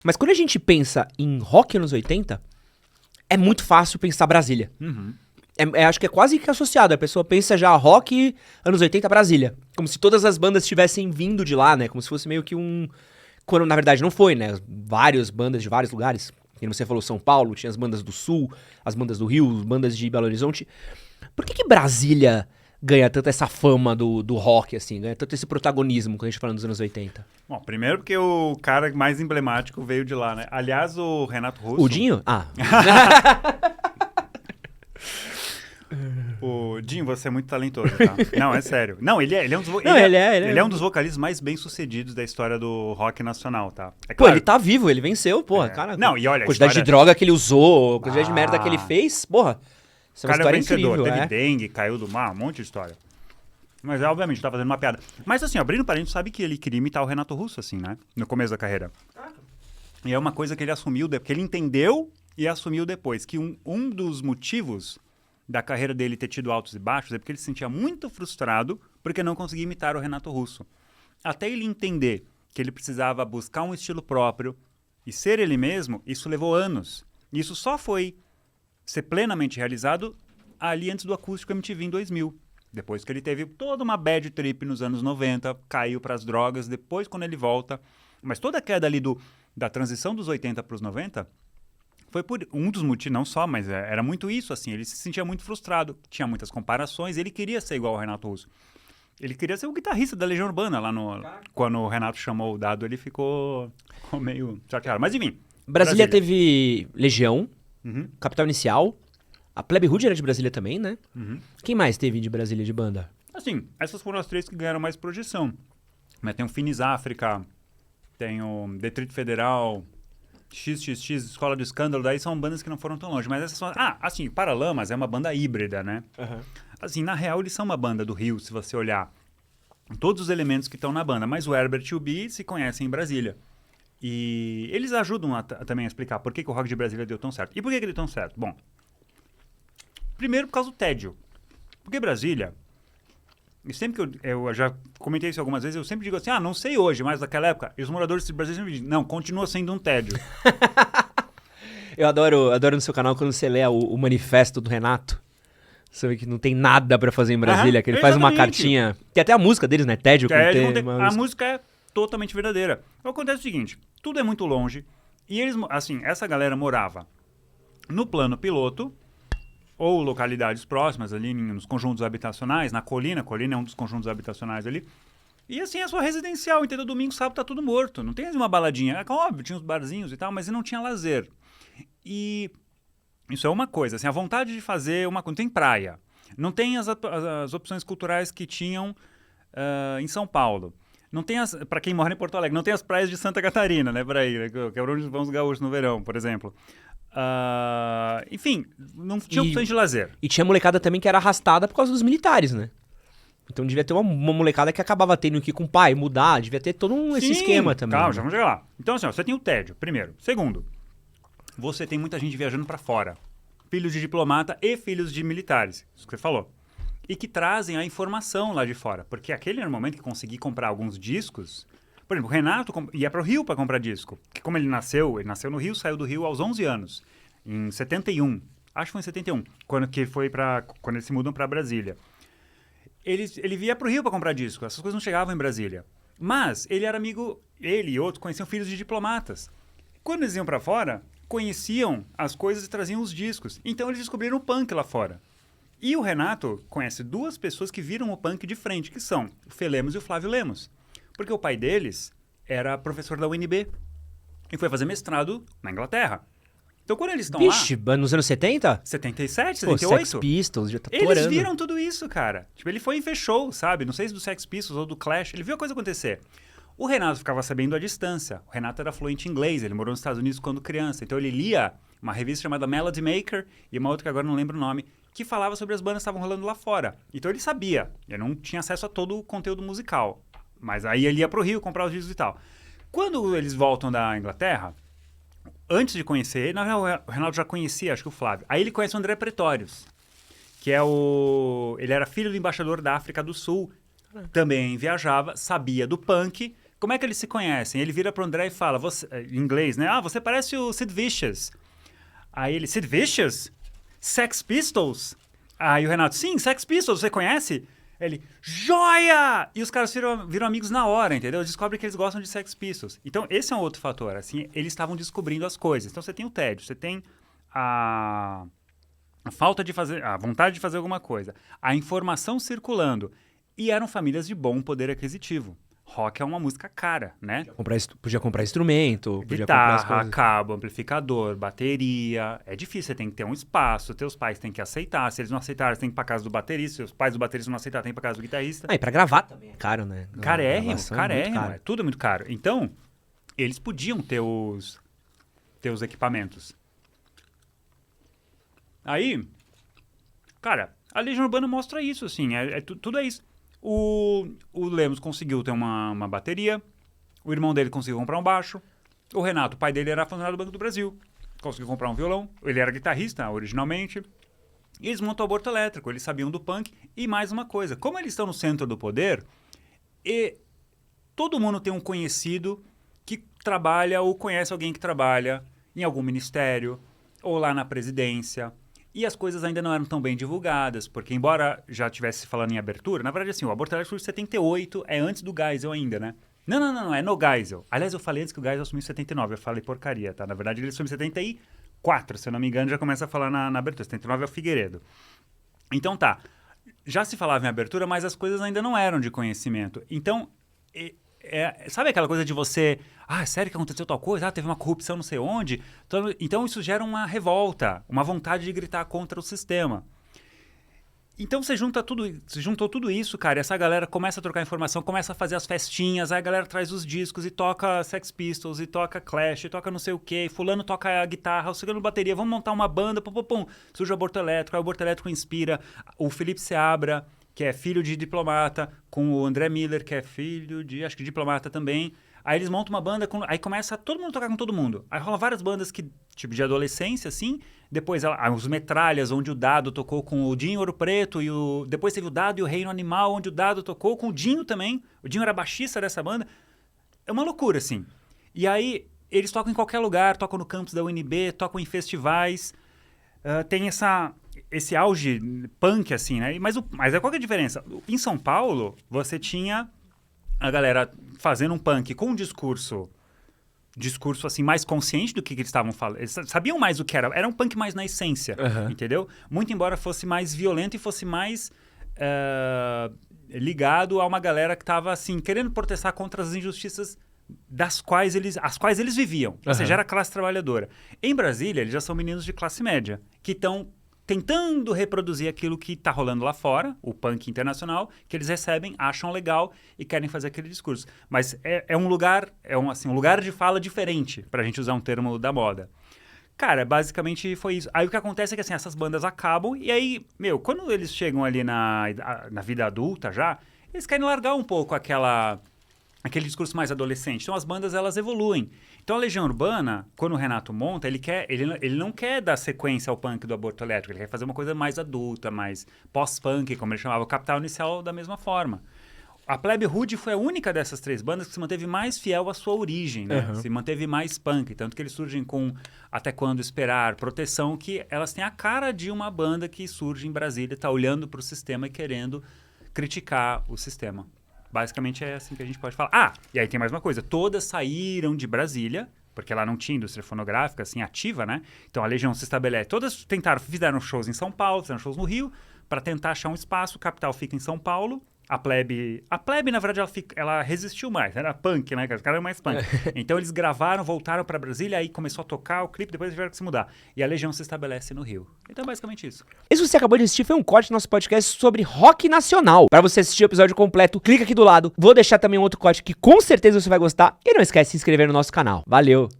Mas quando a gente pensa em rock anos 80, é muito fácil pensar Brasília. Uhum. Acho que é quase que associado. A pessoa pensa já rock anos 80 Brasília. Como se todas as bandas tivessem vindo de lá, né? Como se fosse meio que um... Quando na verdade não foi, né? Várias bandas de vários lugares. Como você falou, São Paulo, tinha as bandas do Sul, as bandas do Rio, as bandas de Belo Horizonte. Por que Brasília ganha tanta essa fama do rock, assim? Ganha tanto esse protagonismo quando a gente fala dos anos 80? Bom, primeiro porque o cara mais emblemático veio de lá, né? Aliás, o Renato Russo... O Dinho? Ah. O Dinho, você é muito talentoso, tá? Não, é sério. Não, ele é um dos ele é um dos vocalistas mais bem-sucedidos da história do rock nacional, tá? É Pô, claro. ele tá vivo, ele venceu, porra, cara. Não, e olha, a quantidade de droga que ele usou, a quantidade de merda que ele fez, porra. Isso O é uma cara é história vencedor, incrível, teve dengue, caiu do mar, um monte de história. Mas, obviamente, tá fazendo uma piada. Mas, assim, abrindo parênteses, sabe que ele queria imitar o Renato Russo, assim, né? No começo da carreira. E é uma coisa que ele assumiu, que ele entendeu e assumiu depois, que um dos motivos da carreira dele ter tido altos e baixos é porque ele se sentia muito frustrado porque não conseguia imitar o Renato Russo. Até ele entender que ele precisava buscar um estilo próprio e ser ele mesmo, isso levou anos. E isso só foi ser plenamente realizado ali antes do Acústico MTV em 2000. Depois que ele teve toda uma bad trip nos anos 90, caiu para as drogas, depois quando ele volta. Mas toda a queda ali da transição dos 80 para os 90 foi por um dos motivos, não só, mas era muito isso, assim. Ele se sentia muito frustrado, tinha muitas comparações, ele queria ser igual ao Renato Russo. Ele queria ser o guitarrista da Legião Urbana lá quando o Renato chamou o Dado, ele ficou meio chateado. Mas enfim. Brasília teve Legião, Uhum. Capital Inicial, a Plebe Rude era de Brasília também, né? Uhum. Quem mais teve de Brasília de banda? Assim, essas foram as três que ganharam mais projeção. Mas tem o Finis África, tem o Detrito Federal, XXX, Escola do Escândalo, daí são bandas que não foram tão longe. Mas essas são... assim, Paralamas é uma banda híbrida, né? Uhum. Assim, na real, eles são uma banda do Rio, se você olhar todos os elementos que estão na banda. Mas o Herbert e o Bi se conhecem em Brasília. E eles ajudam também a explicar por que o rock de Brasília deu tão certo. E por que deu tão certo? Bom, primeiro por causa do tédio. Porque Brasília... E sempre que eu já comentei isso algumas vezes, eu sempre digo assim, não sei hoje, mas naquela época, e os moradores de Brasília sempre dizem, não, continua sendo um tédio. Eu adoro no seu canal quando você lê o manifesto do Renato. Você vê que não tem nada pra fazer em Brasília, que ele faz uma cartinha. Tem até a música deles, né? Tédio com T. A música é totalmente verdadeira. Acontece o seguinte, tudo é muito longe, e eles, assim, essa galera morava no plano piloto, ou localidades próximas ali nos conjuntos habitacionais, na Colina é um dos conjuntos habitacionais ali. E assim, é só residencial, entendeu? Domingo, sábado tá tudo morto. Não tem uma baladinha. É óbvio, tinha uns barzinhos e tal, mas não tinha lazer. E isso é uma coisa, assim, a vontade de fazer uma coisa. Não tem praia. Não tem as opções culturais que tinham em São Paulo. Não tem para quem mora em Porto Alegre, não tem as praias de Santa Catarina, né, por aí, né, que é onde vão os gaúchos no verão, por exemplo. Enfim, não tinha opções de lazer. E tinha molecada também que era arrastada por causa dos militares, né? Então devia ter uma molecada que acabava tendo que ir com o pai, mudar, devia ter todo esse esquema também. Calma, já vamos chegar lá. Então, assim, você tem o tédio, primeiro. Segundo, você tem muita gente viajando pra fora. Filhos de diplomata e filhos de militares, isso que você falou. E que trazem a informação lá de fora. Porque aquele era o momento que consegui comprar alguns discos. Por exemplo, o Renato ia para o Rio para comprar disco. Porque como ele nasceu no Rio, saiu do Rio aos 11 anos. Em 71. Acho que foi em 71. Quando eles se mudam para Brasília. Ele via para o Rio para comprar disco. Essas coisas não chegavam em Brasília. Mas ele era amigo... Ele e outros conheciam filhos de diplomatas. Quando eles iam para fora, conheciam as coisas e traziam os discos. Então eles descobriram o punk lá fora. E o Renato conhece duas pessoas que viram o punk de frente, que são o Fê Lemos e o Flávio Lemos. Porque o pai deles era professor da UNB e foi fazer mestrado na Inglaterra. Então, quando eles estão lá... nos anos 70? 77, 78. Sex Pistols, já tá eles torando. viram tudo isso, cara. Tipo, ele foi e fechou, sabe? Não sei se do Sex Pistols ou do Clash. Ele viu a coisa acontecer. O Renato ficava sabendo à distância. O Renato era fluente em inglês. Ele morou nos Estados Unidos quando criança. Então, ele lia uma revista chamada Melody Maker e uma outra que agora não lembro o nome, que falava sobre as bandas que estavam rolando lá fora. Então, ele sabia. Ele não tinha acesso a todo o conteúdo musical. Mas aí ele ia pro Rio comprar os discos e tal. Quando eles voltam da Inglaterra, antes de conhecer ele, o Renato já conhecia, acho que o Flávio. Aí ele conhece o André Pretórios, que é ele era filho do embaixador da África do Sul, também viajava, sabia do punk, Como é que eles se conhecem? Ele vira pro André e fala, em inglês, né? Ah, você parece o Sid Vicious. Aí ele, Sid Vicious? Sex Pistols? Aí o Renato, sim, Sex Pistols, você conhece? Ele, joia! E os caras viram amigos na hora, entendeu? Descobrem que eles gostam de Sex Pistols. Então, esse é um outro fator, assim, eles estavam descobrindo as coisas. Então, você tem o tédio, você tem a falta de fazer, a vontade de fazer alguma coisa, a informação circulando. E eram famílias de bom poder aquisitivo. Rock é uma música cara, né? Podia comprar instrumento, podia comprar as Guitarra, coisas. cabo, amplificador, bateria. É difícil, você tem que ter um espaço, teus pais têm que aceitar. Se eles não aceitarem, você tem que ir pra casa do baterista. Se os pais do baterista não aceitarem, tem que ir pra casa do guitarrista. Ah, e pra gravar também é caro, né? Carérrimo, Gravação carérrimo. muito caro. É tudo muito caro. Então, eles podiam ter os equipamentos. Aí, cara, a Legião Urbana mostra isso, assim. Tudo é isso. O Lemos conseguiu ter uma bateria. O irmão dele conseguiu comprar um baixo. O Renato, o pai dele, era funcionário do Banco do Brasil. Conseguiu comprar um violão. Ele era guitarrista, originalmente. E eles montam o Aborto Elétrico. Eles sabiam do punk. E mais uma coisa. Como eles estão no centro do poder, e todo mundo tem um conhecido que trabalha ou conhece alguém que trabalha em algum ministério ou lá na presidência. E as coisas ainda não eram tão bem divulgadas, porque embora já estivesse falando em abertura, na verdade assim, o Aborto Elétrico de 78 é antes do Geisel ainda, né? Não, é no Geisel. Aliás, eu falei antes que o Geisel assumiu em 79, eu falei porcaria, tá? Na verdade, ele assumiu em 74, se eu não me engano, já começa a falar na abertura. 79 é o Figueiredo. Então tá, já se falava em abertura, mas as coisas ainda não eram de conhecimento. Então, sabe aquela coisa de você... Ah, sério que aconteceu tal coisa? Ah, teve uma corrupção não sei onde? Então isso gera uma revolta, uma vontade de gritar contra o sistema. Então você juntou tudo isso, cara, e essa galera começa a trocar informação, começa a fazer as festinhas, aí a galera traz os discos e toca Sex Pistols, e toca Clash, e toca não sei o quê, fulano toca a guitarra, o cigano bateria, vamos montar uma banda, pum, surge o Aborto Elétrico, aí o Aborto Elétrico inspira o Felipe Seabra, que é filho de diplomata, com o André Miller, que é filho de, acho que diplomata também. Aí eles montam uma banda, aí começa todo mundo a tocar com todo mundo. Aí rola várias bandas que, tipo, de adolescência, assim. Depois, os Metralhas, onde o Dado tocou com o Dinho Ouro Preto. Depois teve o Dado e o Reino Animal, onde o Dado tocou com o Dinho também. O Dinho era baixista dessa banda. É uma loucura, assim. E aí, eles tocam em qualquer lugar. Tocam no campus da UNB, tocam em festivais. Tem esse auge punk, assim, né? Mas qual que é a diferença? Em São Paulo, você tinha a galera fazendo um punk com um discurso assim, mais consciente do que eles estavam falando. Eles sabiam mais o que era. Era um punk mais na essência, entendeu? Muito embora fosse mais violento e fosse mais ligado a uma galera que estava, assim, querendo protestar contra as injustiças as quais eles viviam. Ou seja, era a classe trabalhadora. Em Brasília, eles já são meninos de classe média, que estão tentando reproduzir aquilo que está rolando lá fora, o punk internacional, que eles recebem, acham legal e querem fazer aquele discurso. Mas é um lugar de fala diferente, para a gente usar um termo da moda. Cara, basicamente foi isso. Aí o que acontece é que assim, essas bandas acabam e aí, quando eles chegam ali na vida adulta já, eles querem largar um pouco aquele discurso mais adolescente. Então as bandas, elas evoluem. Então a Legião Urbana, quando o Renato monta, ele não quer dar sequência ao punk do Aborto Elétrico, ele quer fazer uma coisa mais adulta, mais pós-punk, como ele chamava. O Capital Inicial da mesma forma. A Plebe Rude foi a única dessas três bandas que se manteve mais fiel à sua origem, né? Se manteve mais punk, tanto que eles surgem com Até Quando Esperar, Proteção, que elas têm a cara de uma banda que surge em Brasília, está olhando para o sistema e querendo criticar o sistema. Basicamente é assim que a gente pode falar. E aí tem mais uma coisa. Todas saíram de Brasília, porque lá não tinha indústria fonográfica assim ativa, né? Então a Legião se estabelece. Todas fizeram shows em São Paulo, fizeram shows no Rio, para tentar achar um espaço. O Capital fica em São Paulo. A Plebe, na verdade, ela resistiu mais. Era punk, né? Os caras eram mais punk. Então eles gravaram, voltaram para Brasília, aí começou a tocar o clipe, depois tiveram que se mudar. E a Legião se estabelece no Rio. Então é basicamente isso. Esse que você acabou de assistir foi um corte do nosso podcast sobre rock nacional. Para você assistir o episódio completo, clica aqui do lado. Vou deixar também um outro corte que com certeza você vai gostar. E não esquece de se inscrever no nosso canal. Valeu!